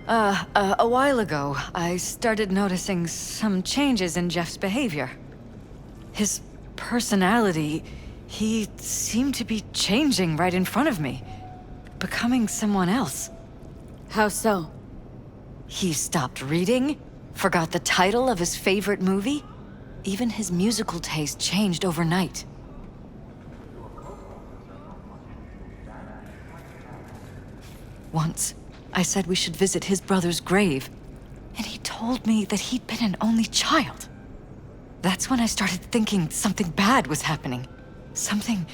A while ago, I started noticing some changes in Jeff's behavior. His personality, he seemed to be changing right in front of me, becoming someone else. How so? He stopped reading, forgot the title of his favorite movie. Even his musical taste changed overnight. Once, I said we should visit his brother's grave, and he told me that he'd been an only child. That's when I started thinking something bad was happening. Something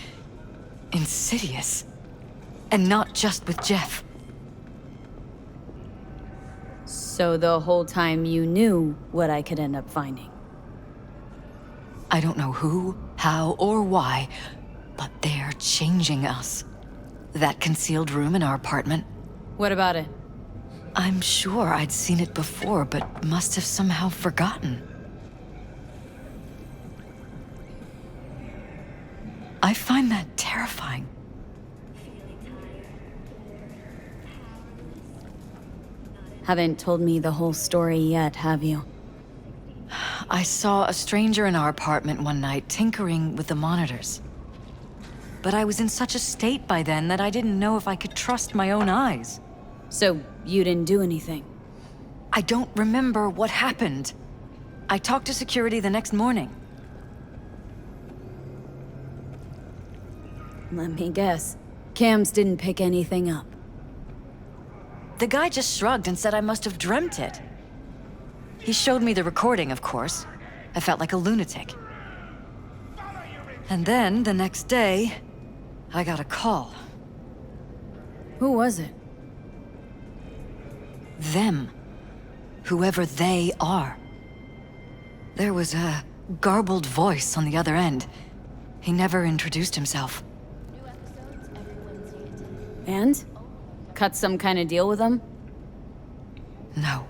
insidious. And not just with Jeff. So the whole time you knew what I could end up finding? I don't know who, how, or why, but they're changing us. That concealed room in our apartment. What about it? I'm sure I'd seen it before, but must have somehow forgotten. I find that terrifying. Haven't told me the whole story yet, have you? I saw a stranger in our apartment one night tinkering with the monitors. But I was in such a state by then that I didn't know if I could trust my own eyes. So you didn't do anything? I don't remember what happened. I talked to security the next morning. Let me guess. Cams didn't pick anything up. The guy just shrugged and said I must have dreamt it. He showed me the recording, of course. I felt like a lunatic. And then, the next day, I got a call. Who was it? Them. Whoever they are. There was a garbled voice on the other end. He never introduced himself. And? Cut some kind of deal with them? No.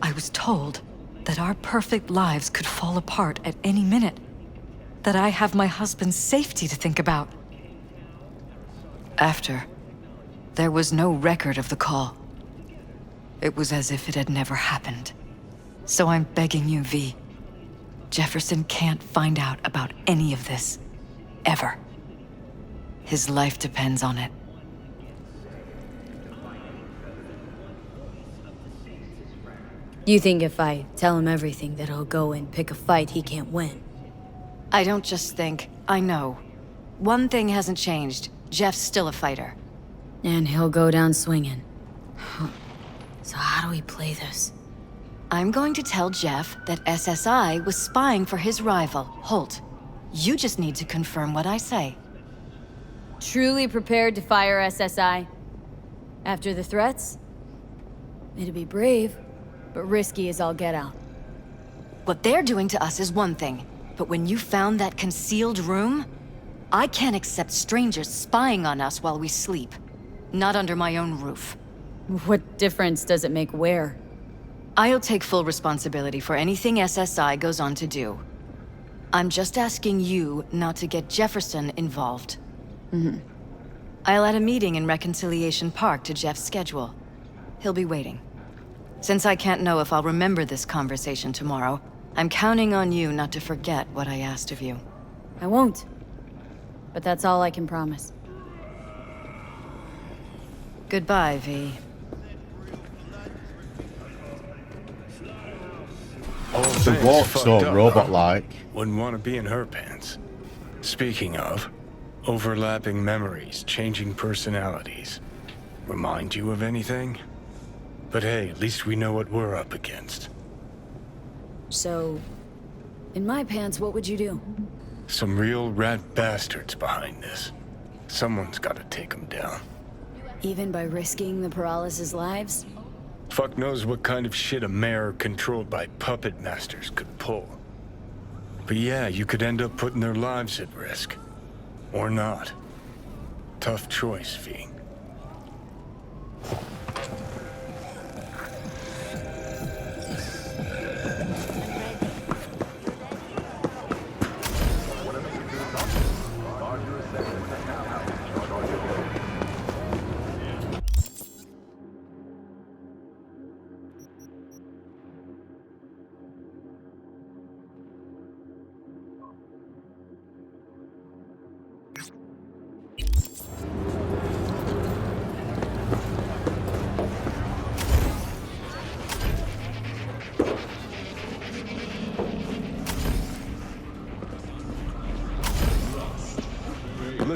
I was told that our perfect lives could fall apart at any minute. That I have my husband's safety to think about. After, there was no record of the call. It was as if it had never happened. So I'm begging you, V. Jefferson can't find out about any of this. Ever. His life depends on it. You think if I tell him everything that he'll go and pick a fight he can't win? I don't just think, I know. One thing hasn't changed. Jeff's still a fighter. And he'll go down swinging. So how do we play this? I'm going to tell Jeff that SSI was spying for his rival, Holt. You just need to confirm what I say. Truly prepared to fire SSI? After the threats? It'd be brave, but risky as all get out. What they're doing to us is one thing, but when you found that concealed room, I can't accept strangers spying on us while we sleep. Not under my own roof. What difference does it make where? I'll take full responsibility for anything SSI goes on to do. I'm just asking you not to get Jefferson involved. I'll add a meeting in Reconciliation Park to Jeff's schedule. He'll be waiting. Since I can't know if I'll remember this conversation tomorrow, I'm counting on you not to forget what I asked of you. I won't. But that's all I can promise. Goodbye, V. The walk's so robot-like. Wouldn't want to be in her pants. Speaking of, overlapping memories, changing personalities. Remind you of anything? But hey, at least we know what we're up against. So, in my pants, what would you do? Some real rat bastards behind this. Someone's gotta take them down. Even by risking the paralysis' lives? Fuck knows what kind of shit a mayor controlled by puppet masters could pull. But yeah, you could end up putting their lives at risk. Or not. Tough choice, V.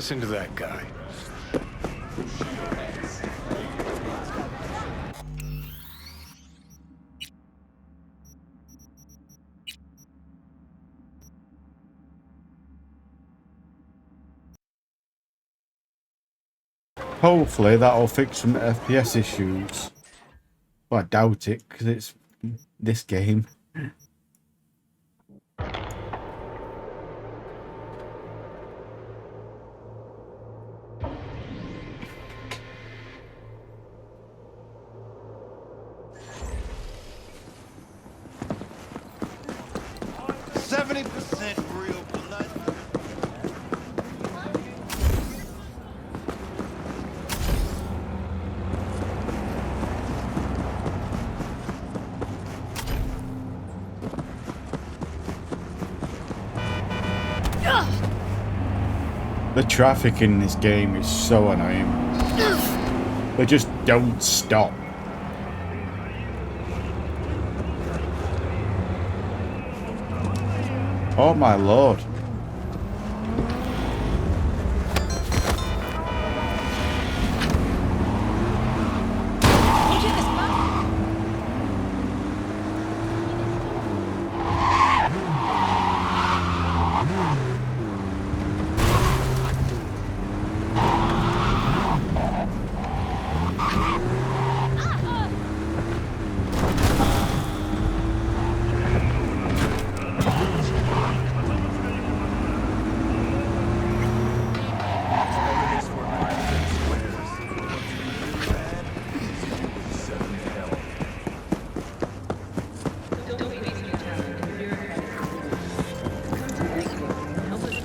listen to that guy. Hopefully that'll fix some FPS issues. Well, I doubt it, because it's this game. The traffic in this game is so annoying. They just don't stop. Oh my lord.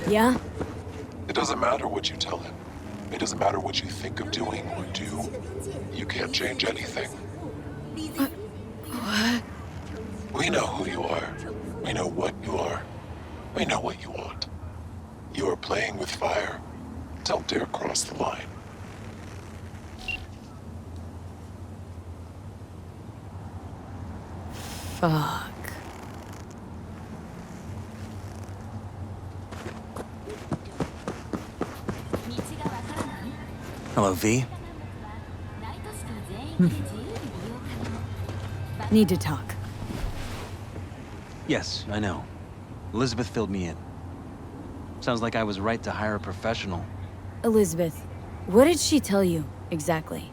Yeah? It doesn't matter what you tell him. It doesn't matter what you think of doing or do. You can't change anything. What? We know who you are. We know what you are. We know what you want. You are playing with fire. Don't dare cross the line. Fuck. Hello, V. Need to talk. Yes, I know. Elizabeth filled me in. Sounds like I was right to hire a professional. Elizabeth, what did she tell you, exactly?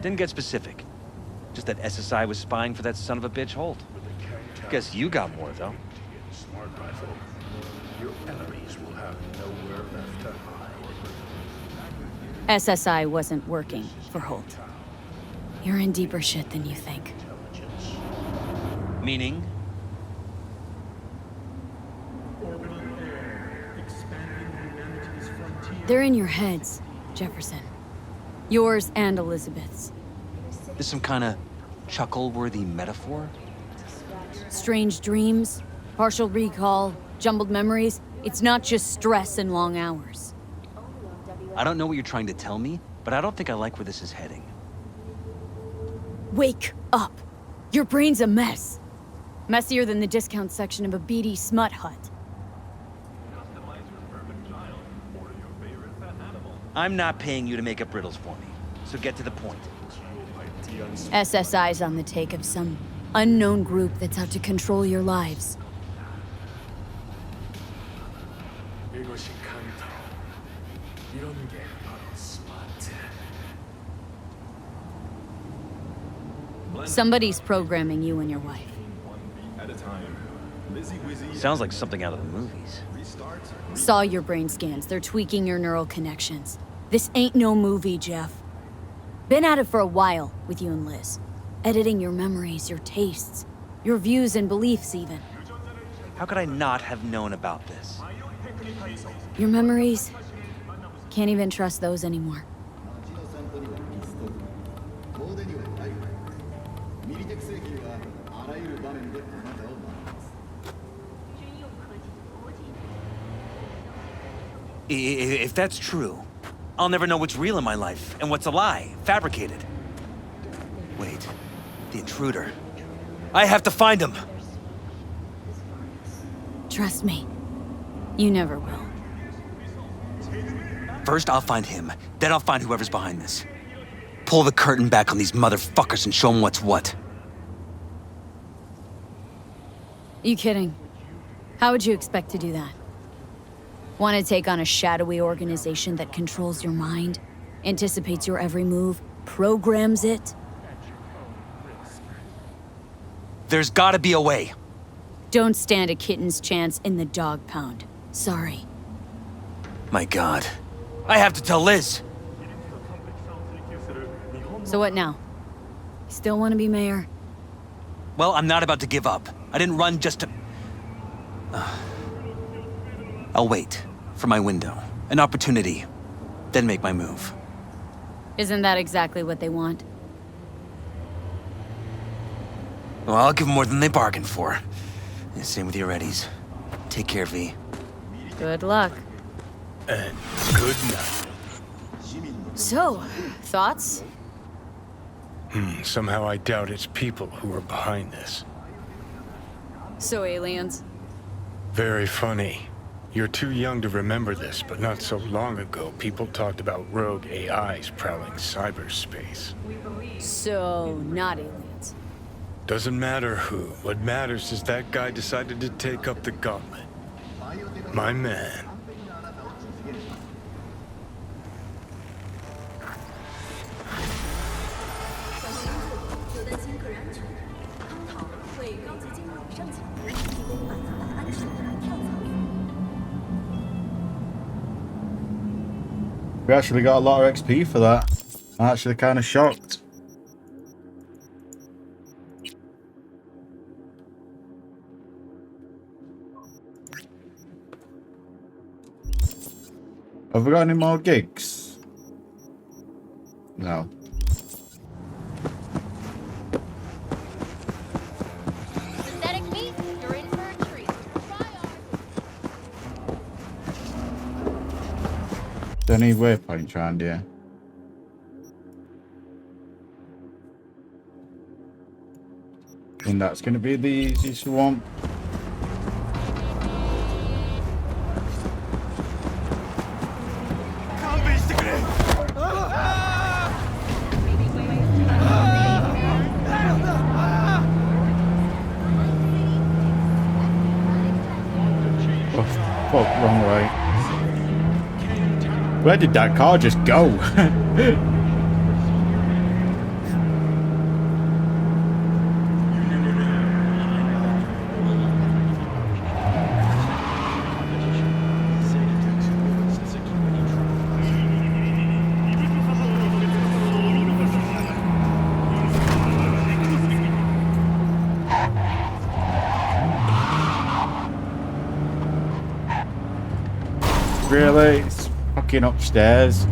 Didn't get specific. Just that SSI was spying for that son of a bitch Holt. Guess you got more, though. SSI wasn't working for Holt. You're in deeper shit than you think. Meaning? They're in your heads, Jefferson. Yours and Elizabeth's. This some kind of chuckle-worthy metaphor? Strange dreams, partial recall, jumbled memories. It's not just stress and long hours. I don't know what you're trying to tell me, but I don't think I like where this is heading. Wake up! Your brain's a mess. Messier than the discount section of a beady smut hut. I'm not paying you to make up riddles for me, so get to the point. SSI's on the take of some unknown group that's out to control your lives. Somebody's programming you and your wife. Sounds like something out of the movies. Saw your brain scans. They're tweaking your neural connections. This ain't no movie, Jeff. Been at it for a while with you and Liz. Editing your memories, your tastes, your views and beliefs even. How could I not have known about this? Your memories? Can't even trust those anymore. If that's true, I'll never know what's real in my life and what's a lie, fabricated. Wait, the intruder. I have to find him! Trust me, you never will. First, I'll find him. Then I'll find whoever's behind this. Pull the curtain back on these motherfuckers and show them what's what. You kidding? How would you expect to do that? Want to take on a shadowy organization that controls your mind, anticipates your every move, programs it? There's gotta be a way. Don't stand a kitten's chance in the dog pound. Sorry. My God. I have to tell Liz. So what now? Still want to be mayor? Well, I'm not about to give up. I didn't run just to... I'll wait for my window, an opportunity, then make my move. Isn't that exactly what they want? Well, I'll give them more than they bargained for. Same with your Eddies. Take care, V. Good luck. And good night. So, thoughts? Somehow I doubt it's people who are behind this. So aliens? Very funny. You're too young to remember this, but not so long ago, people talked about rogue AIs prowling cyberspace. So, not aliens. Doesn't matter who. What matters is that guy decided to take up the gauntlet. My man. We actually got a lot of XP for that. I'm actually kind of shocked. Have we got any more gigs? No. Synthetic meat, you're in for a treat. Any waypoints around here? And that's going to be the easiest one. Oh, fuck, wrong way. Where did that car just go? Really? It's fucking upstairs.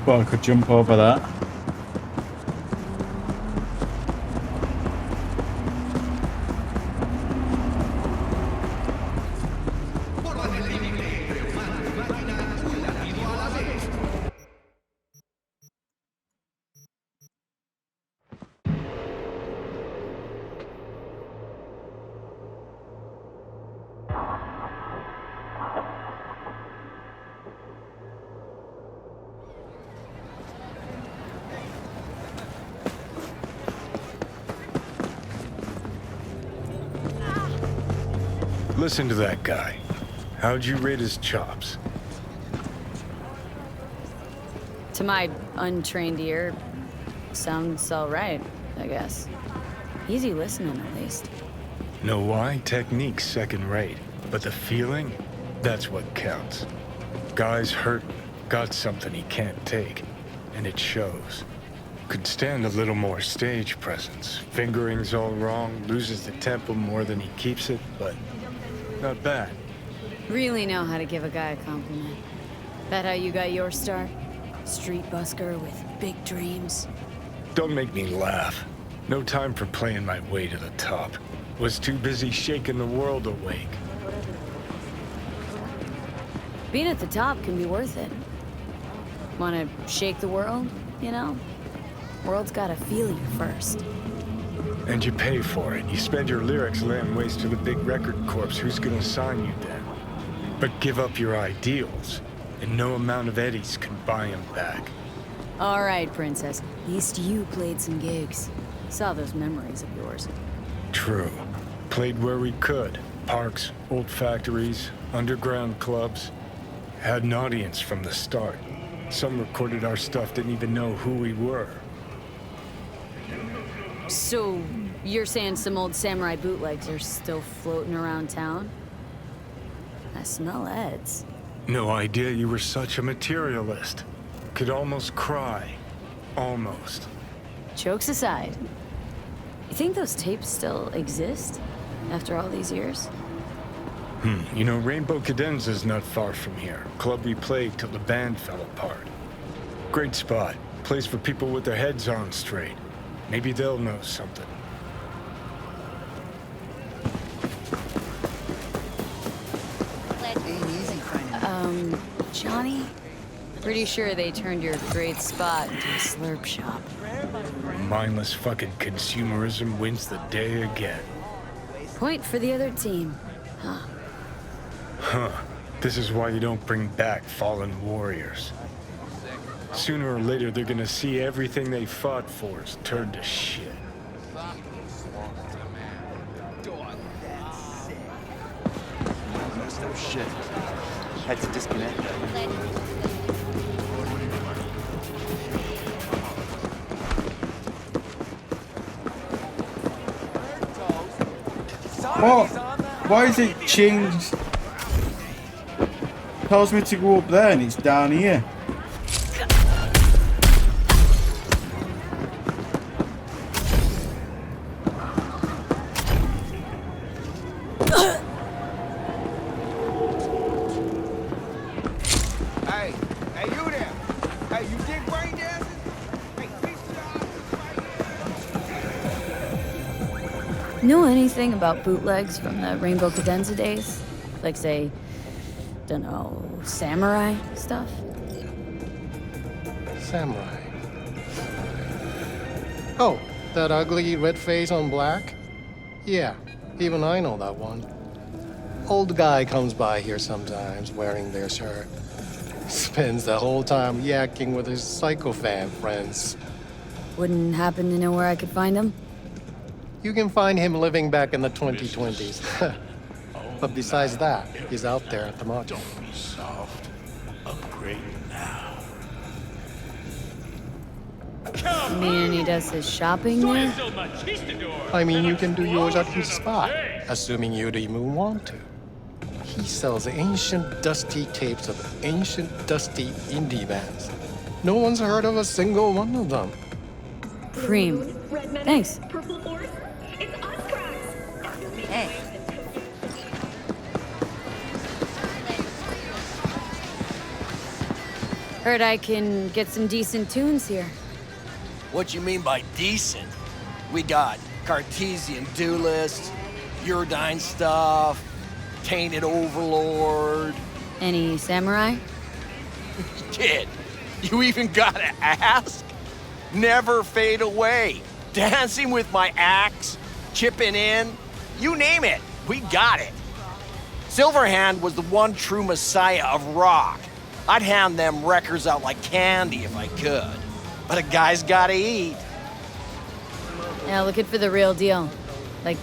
Well, I could jump over that. Listen to that guy. How'd you rate his chops? To my untrained ear, sounds all right, I guess. Easy listening, at least. Know why? Technique's second rate. But the feeling? That's what counts. Guy's hurt, got something he can't take. And it shows. Could stand a little more stage presence. Fingering's all wrong, loses the tempo more than he keeps it, but not bad. Really know how to give a guy a compliment. That how you got your start? Street busker with big dreams. Don't make me laugh. No time for playing my way to the top. Was too busy shaking the world awake. Being at the top can be worth it. Wanna shake the world, you know? World's gotta feel you first. And you pay for it. You spend your lyrics laying waste to the big record corps. Who's gonna sign you then? But give up your ideals, and no amount of eddies can buy them back. All right, Princess. At least you played some gigs. Saw those memories of yours. True. Played where we could. Parks, old factories, underground clubs. Had an audience from the start. Some recorded our stuff, didn't even know who we were. So, you're saying some old samurai bootlegs are still floating around town? I smell Eds. No idea you were such a materialist. Could almost cry. Almost. Jokes aside, you think those tapes still exist after all these years? You know, Rainbow Cadenza's not far from here. Club we played till the band fell apart. Great spot. Place for people with their heads on straight. Maybe they'll know something. Johnny? Pretty sure they turned your great spot into a slurp shop. Mindless fucking consumerism wins the day again. Point for the other team, huh? Huh. This is why you don't bring back fallen warriors. Sooner or later, they're gonna see everything they fought for is turned to shit. Oh shit. Had to disconnect. What? Why is it changed? Tells me to go up there and it's down here. Know anything about bootlegs from the Rainbow Cadenza days? Like, say, dunno, samurai stuff? Samurai. Oh, that ugly red face on black? Yeah, even I know that one. Old guy comes by here sometimes wearing their shirt. Spends the whole time yakking with his psychofan friends. Wouldn't happen to know where I could find them? You can find him living back in the 2020s. But besides that, he's out there at the market. Don't be soft. Upgrade now. You mean he does his shopping there? I mean, you can do yours at his spot, assuming you'd even want to. He sells ancient, dusty tapes of ancient, dusty indie bands. No one's heard of a single one of them. Preem. Thanks. Hey. Heard I can get some decent tunes here. What you mean by decent? We got Cartesian Duelist, Uridine stuff, Tainted Overlord. Any samurai? Kid, you even gotta ask? Never fade away. Dancing with my axe, chipping in, you name it, we got it. Silverhand was the one true messiah of rock. I'd hand them records out like candy if I could. But a guy's gotta eat. Yeah, looking for the real deal. Like,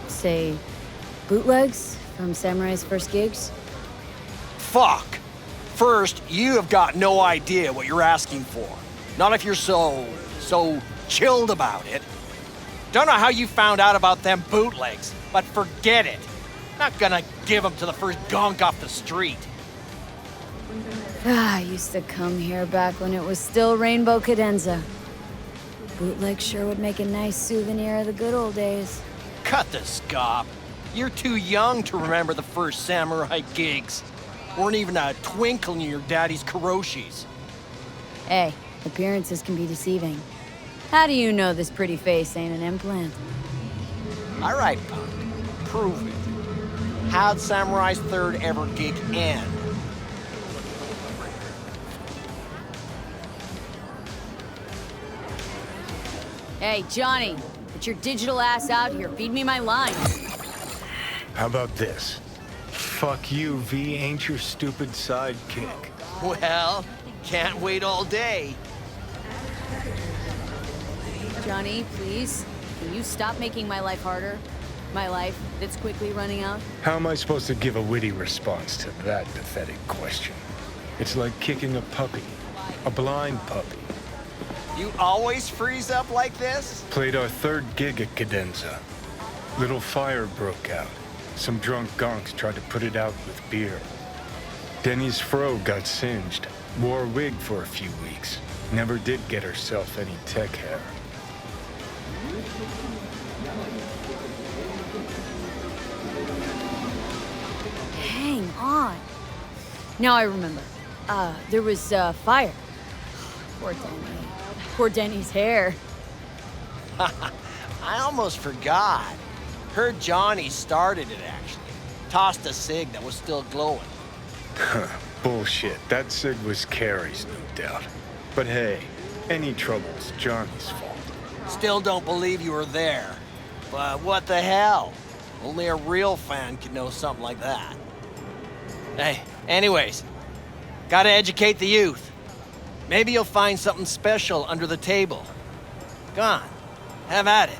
say, bootlegs from Samurai's first gigs? Fuck. First, you have got no idea what you're asking for. Not if you're so chilled about it. Don't know how you found out about them bootlegs, but forget it. Not gonna give them to the first gunk off the street. I used to come here back when it was still Rainbow Cadenza. Bootleg sure would make a nice souvenir of the good old days. Cut the scop. You're too young to remember the first samurai gigs. Weren't even a twinkle in your daddy's karoshis. Hey, appearances can be deceiving. How do you know this pretty face ain't an implant? All right, punk. Prove it. How'd Samurai's third ever gig end? Hey, Johnny, get your digital ass out here. Feed me my lines. How about this? Fuck you, V ain't your stupid sidekick. Well, can't wait all day. Johnny, please, can you stop making my life harder? My life that's quickly running out? How am I supposed to give a witty response to that pathetic question? It's like kicking a puppy. A blind puppy. You always freeze up like this? Played our third gig at Cadenza. Little fire broke out. Some drunk gonks tried to put it out with beer. Denny's fro got singed. Wore a wig for a few weeks. Never did get herself any tech hair. Hang on. Now I remember. There was, fire. Poor Denny. Poor Denny's hair. I almost forgot. Heard Johnny started it, actually. Tossed a cig that was still glowing. Bullshit. That cig was Carrie's, no doubt. But hey, any trouble's Johnny's fault. Still don't believe you were there. But what the hell? Only a real fan could know something like that. Hey, anyways, gotta educate the youth. Maybe you'll find something special under the table. Go on, have at it.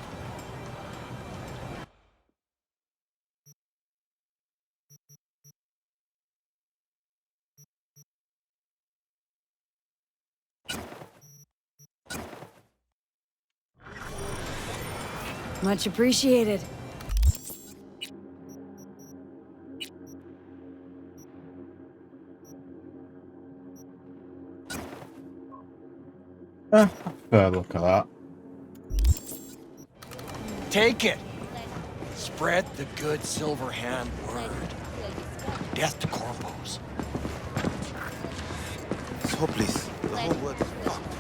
Much appreciated. Fair look at that. Take it. Spread the good silver hand word. Death to corpos. It's hopeless. The whole world is fucked.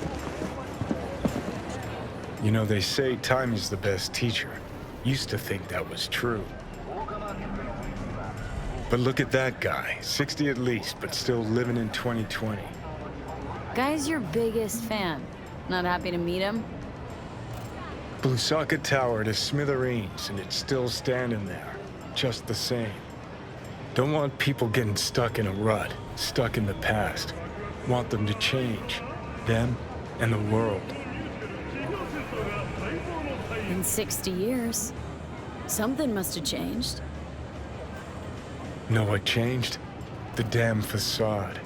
You know, they say time is the best teacher. Used to think that was true. But look at that guy, 60 at least, but still living in 2020. Guy's your biggest fan. Not happy to meet him? Blusaka Tower to smithereens, and it's still standing there, just the same. Don't want people getting stuck in a rut, stuck in the past. Want them to change, them and the world. In 60 years. Something must have changed. Know what changed? The damn facade.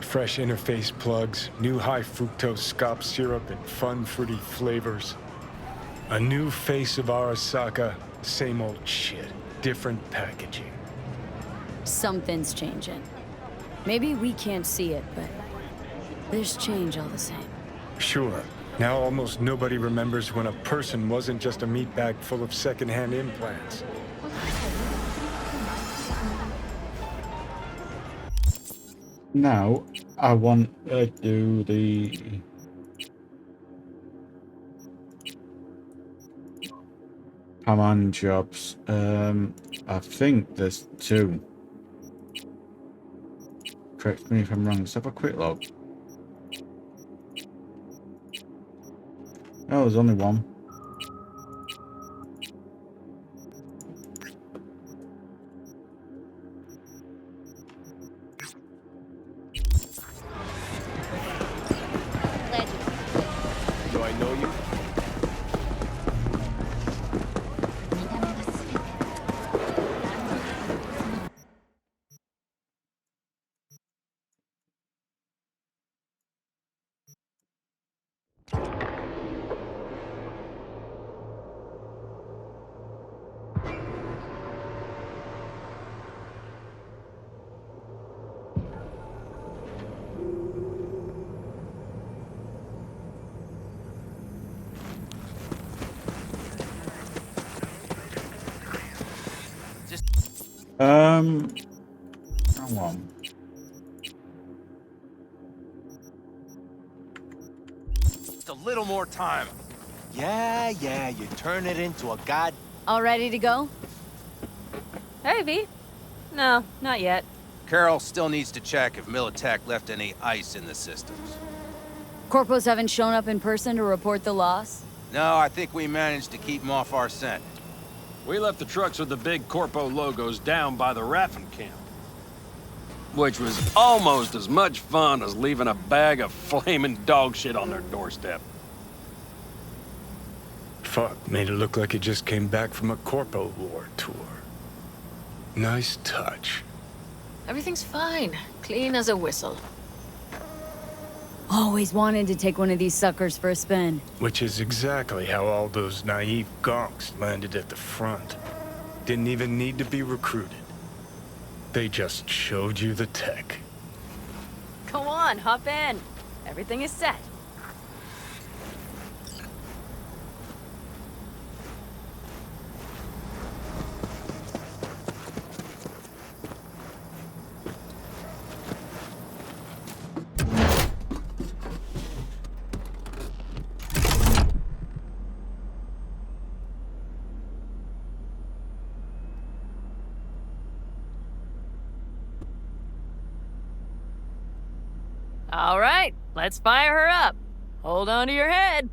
Fresh interface plugs, new high fructose scop syrup, and fun fruity flavors. A new face of Arasaka, same old shit, different packaging. Something's changing. Maybe we can't see it, but there's change all the same. Sure, now almost nobody remembers when a person wasn't just a meat bag full of secondhand implants. Now, I want to do the... Command jobs. I think there's 2. Correct me if I'm wrong. Let's have a quick look. Oh, there's only 1. Glad you. Do I know you? Hang on. Just a little more time. Yeah, you turn it into a god... All ready to go? Hey, V. No, not yet. Carol still needs to check if Militech left any ice in the systems. Corpos haven't shown up in person to report the loss? No, I think we managed to keep them off our scent. We left the trucks with the big Corpo logos down by the Raffin camp. Which was almost as much fun as leaving a bag of flaming dog shit on their doorstep. Fuck, made it look like it just came back from a Corpo War tour. Nice touch. Everything's fine. Clean as a whistle. Always wanted to take one of these suckers for a spin. Which is exactly how all those naive gonks landed at the front. Didn't even need to be recruited. They just showed you the tech. Go on, hop in. Everything is set. All right, let's fire her up. Hold on to your head.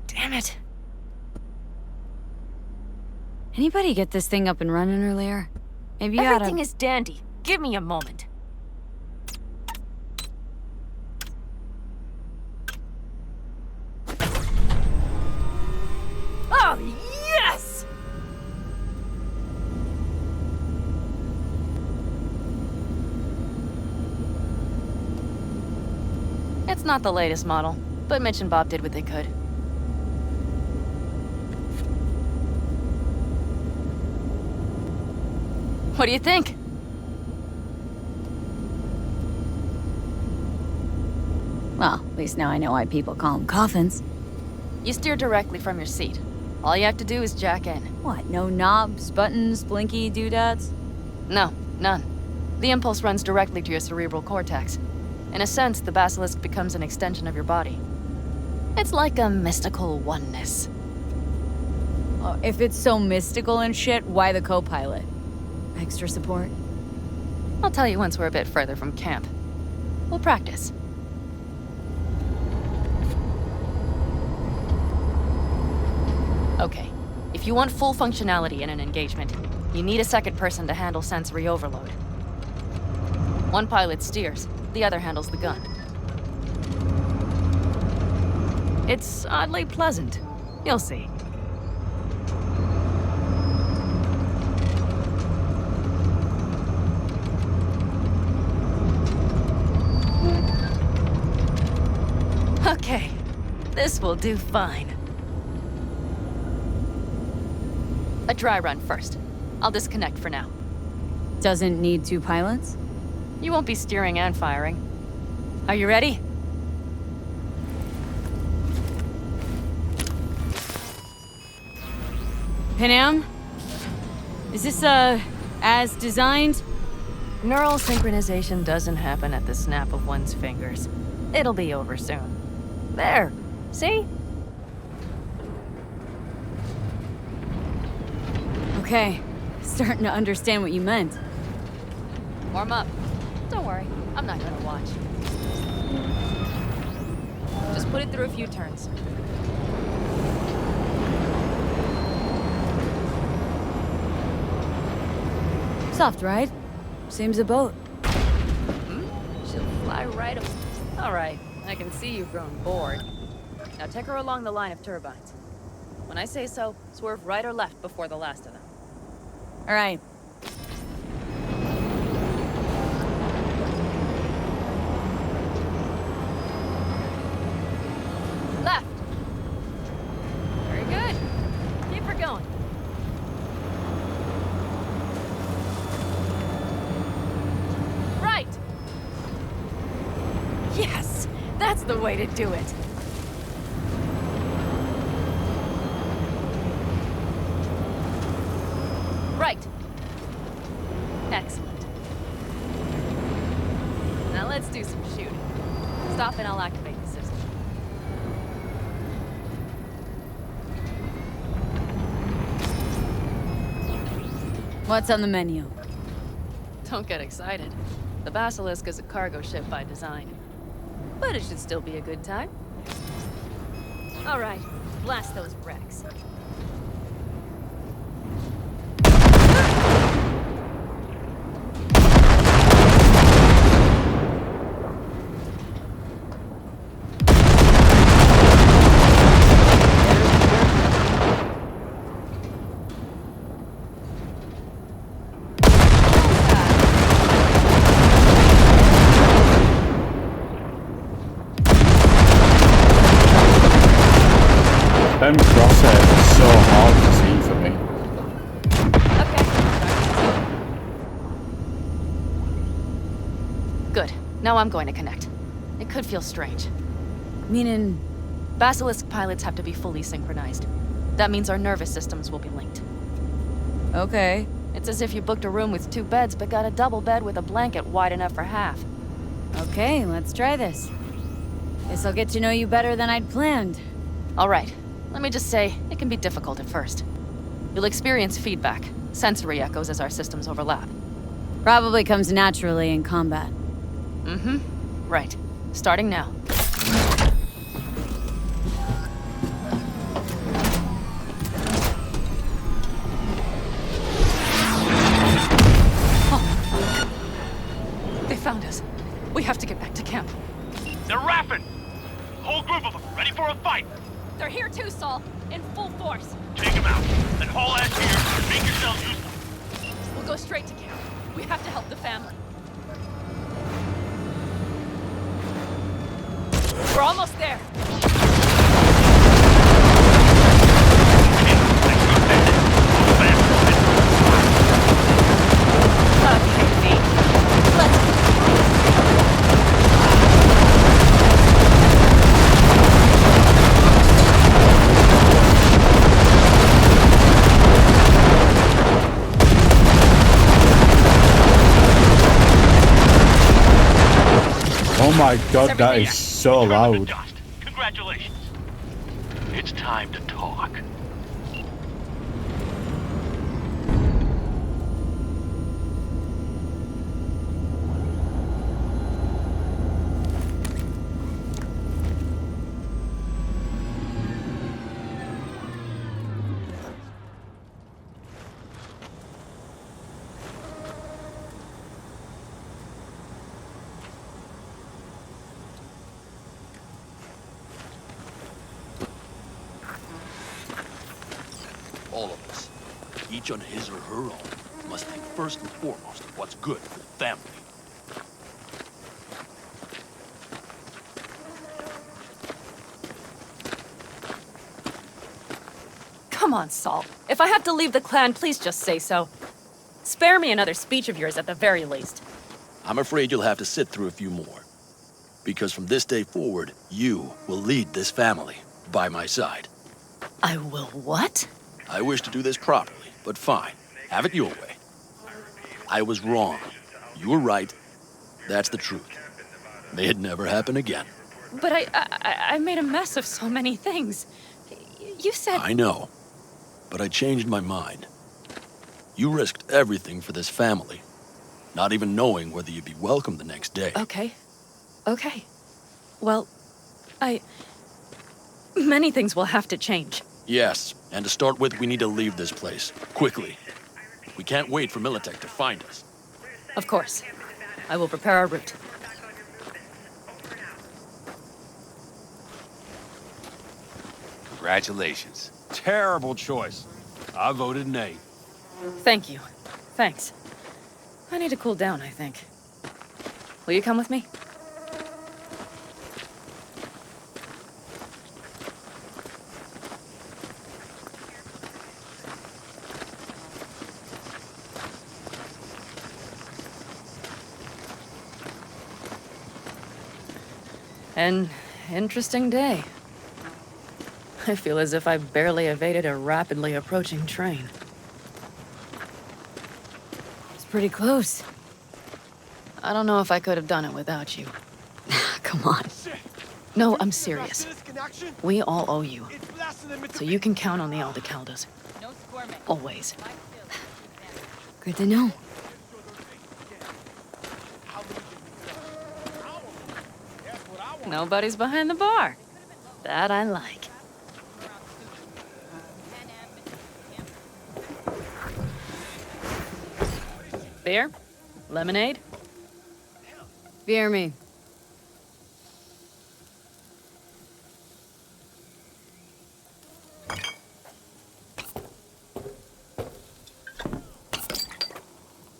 Damn it. Anybody get this thing up and running earlier? Maybe you oughta... Everything is dandy. Give me a moment. Oh, yes! It's not the latest model, but Mitch and Bob did what they could. What do you think? Well, at least now I know why people call them coffins. You steer directly from your seat. All you have to do is jack in. What, no knobs, buttons, blinky doodads? No, none. The impulse runs directly to your cerebral cortex. In a sense, the basilisk becomes an extension of your body. It's like a mystical oneness. Oh, if it's so mystical and shit, why the co-pilot? Extra support? I'll tell you once we're a bit further from camp. We'll practice. Okay, if you want full functionality in an engagement, you need a second person to handle sensory overload. One pilot steers, the other handles the gun. It's oddly pleasant. You'll see. Okay, this will do fine. A dry run first. I'll disconnect for now. Doesn't need two pilots? You won't be steering and firing. Are you ready? Panam? Is this, as designed? Neural synchronization doesn't happen at the snap of one's fingers. It'll be over soon. There. See? Okay. Starting to understand what you meant. Warm up. Don't worry. I'm not gonna watch. Just put it through a few turns. Soft ride. Seems a boat. She'll fly right up. All right. I can see you've grown bored. Now take her along the line of turbines. When I say so, swerve right or left before the last of them. All right. Left. Very good. Keep her going. Right. Yes, that's the way to do it. let's do some shooting. Stop and I'll activate the system. What's on the menu? Don't get excited. The Basilisk is a cargo ship by design. But it should still be a good time. All right, blast those wrecks. Them crosshairs are so hard to see for me. Good. Now I'm going to connect. It could feel strange. Meaning? Basilisk pilots have to be fully synchronized. That means our nervous systems will be linked. Okay. It's as if you booked a room with 2 beds, but got a double bed with a blanket wide enough for half. Okay, let's try this. Guess I'll get to know you better than I'd planned. All right. Let me just say, it can be difficult at first. You'll experience feedback, sensory echoes as our systems overlap. Probably comes naturally in combat. Mm-hmm. Right. Starting now. Oh. They found us. We have to get back to camp. They're rapping! Whole group of them, ready for a fight! They're here too, Saul. In full force. Take them out, then haul ass here and make yourselves useful. We'll go straight to camp. We have to help the family. We're almost there. Okay, Nate. Let's go. Oh my god, that is so loud. Congratulations. It's time to talk. All of us, each on his or her own, must think first and foremost of what's good for the family. Come on, Saul. If I have to leave the clan, please just say so. Spare me another speech of yours at the very least. I'm afraid you'll have to sit through a few more. Because from this day forward, you will lead this family by my side. I will what? I wish to do this properly, but fine. Have it your way. I was wrong. You were right. That's the truth. May it never happen again. But I made a mess of so many things. You said... I know. But I changed my mind. You risked everything for this family, not even knowing whether you'd be welcome the next day. Okay. Okay. Well, many things will have to change. Yes, and to start with, we need to leave this place. Quickly. We can't wait for Militech to find us. Of course. I will prepare our route. Congratulations. Terrible choice. I voted nay. Thank you. Thanks. I need to cool down, I think. Will you come with me? An interesting day. I feel as if I barely evaded a rapidly approaching train. It's pretty close. I don't know if I could have done it without you. Come on. No, I'm serious. We all owe you. So you can count on the Aldecaldos. Always. Good to know. Nobody's behind the bar. That I like. Beer? Lemonade? Beer me.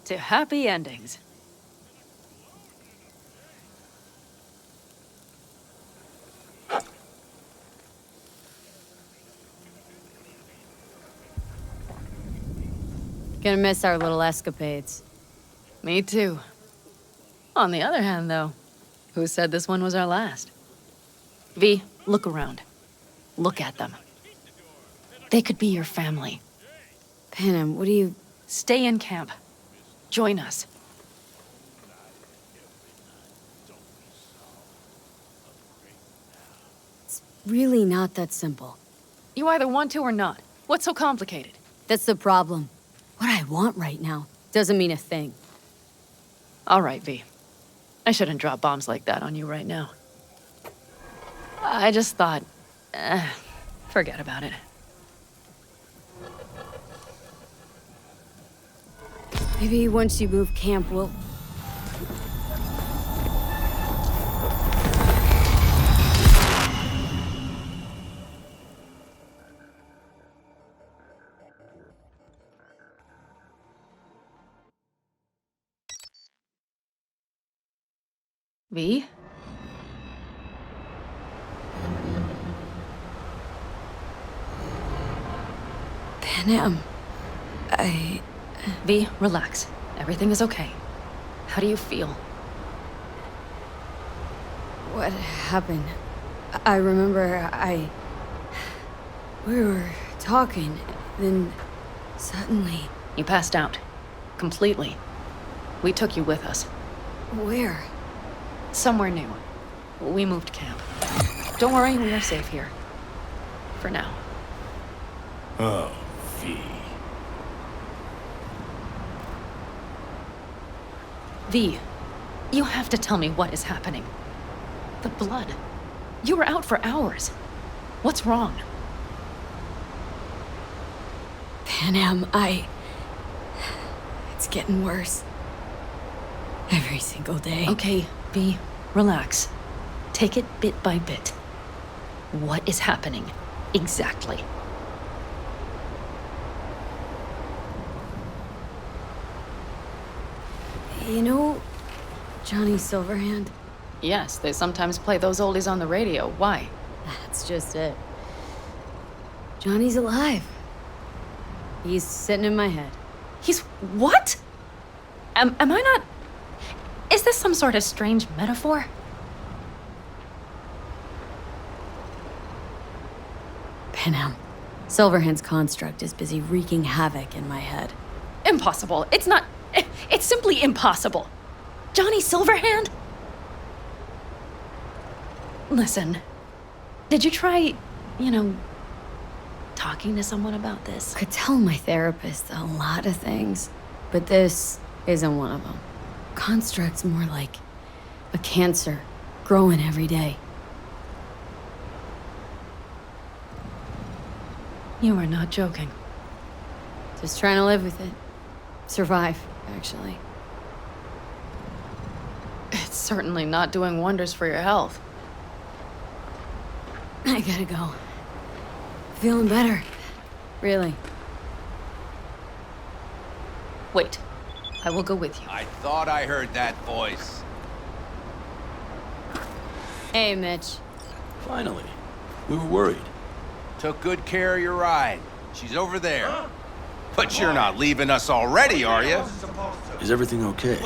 To happy endings. Gonna miss our little escapades. Me too. On the other hand, though, who said this one was our last? V, look around. Look at them. They could be your family. Panem, what do you... Stay in camp. Join us. It's really not that simple. You either want to or not. What's so complicated? That's the problem. What I want right now doesn't mean a thing. All right, V. I shouldn't drop bombs like that on you right now. I just thought, forget about it. Maybe once you move camp, we'll... V? Panem, V, relax. Everything is okay. How do you feel? What happened? I remember we were talking, then suddenly... You passed out. Completely. We took you with us. Where? Somewhere new. We moved camp. Don't worry, we are safe here. For now. Oh, V. V, you have to tell me what is happening. The blood. You were out for hours. What's wrong? Panem, it's getting worse. Every single day. Okay, V, relax. Take it bit by bit. What is happening? Exactly. You know Johnny Silverhand? Yes, they sometimes play those oldies on the radio. Why? That's just it. Johnny's alive. He's sitting in my head. He's what? Am I not... Is this some sort of strange metaphor? Panem, Silverhand's construct is busy wreaking havoc in my head. Impossible. It's not... It's simply impossible. Johnny Silverhand? Listen, did you try, talking to someone about this? Could tell my therapist a lot of things, but this isn't one of them. Construct's more like a cancer, growing every day. You are not joking. Just trying to live with it. Survive, actually. It's certainly not doing wonders for your health. I gotta go. Feeling better. Really. Wait. I will go with you. I thought I heard that voice. Hey, Mitch. Finally. We were worried. Took good care of your ride. She's over there. But you're not leaving us already, are you? Is everything okay?